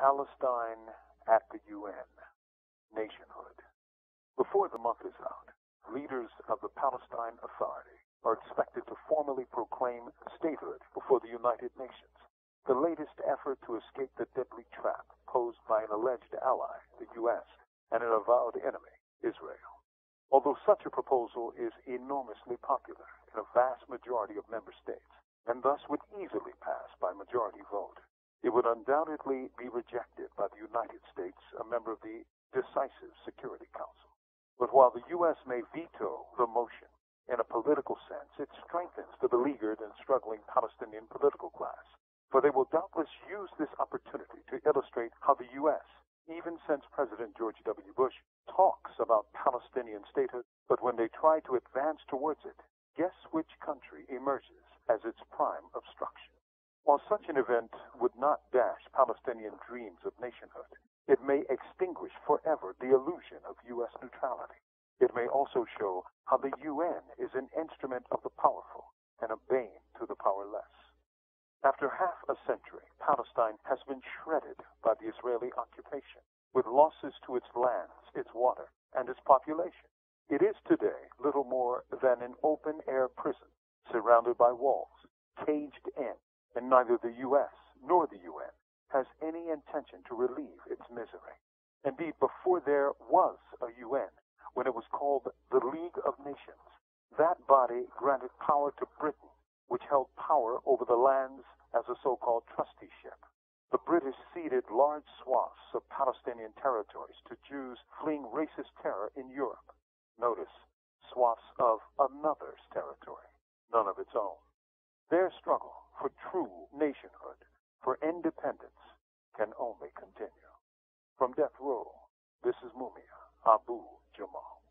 Palestine at the U.N. Nationhood. Before the month is out, leaders of the Palestine Authority are expected to formally proclaim statehood before the United Nations, the latest effort to escape the deadly trap posed by an alleged ally, the U.S., and an avowed enemy, Israel. Although such a proposal is enormously popular in a vast majority of member states, and thus would easily pass by majority vote, it would undoubtedly be rejected by the United States, a member of the decisive Security Council. But while the U.S. may veto the motion, in a political sense, it strengthens the beleaguered and struggling Palestinian political class, for they will doubtless use this opportunity to illustrate how the U.S., even since President George W. Bush, talks about Palestinian statehood, but when they try to advance towards it, guess which country emerges as its prime obstruction. While such an event would not dash Palestinian dreams of nationhood, it may extinguish forever the illusion of U.S. neutrality. It may also show how the UN is an instrument of the powerful and a bane to the powerless. After half a century, Palestine has been shredded by the Israeli occupation, with losses to its lands, its water, and its population. It is today little more than an open-air prison, surrounded by walls, caged in, and neither the U.S. nor the UN has any intention to relieve its misery. Indeed, before there was a UN, when it was called the League of Nations, that body granted power to Britain, which held power over the lands as a so-called trusteeship. The British ceded large swaths of Palestinian territories to Jews fleeing racist terror in Europe. Notice, swaths of another's territory, none of its own. Their struggle for true nationhood, for independence, can only continue. From death row, this is Mumia Abu-Jamal.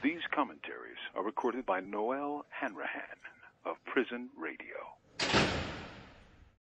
These commentaries are recorded by Noel Hanrahan of Prison Radio.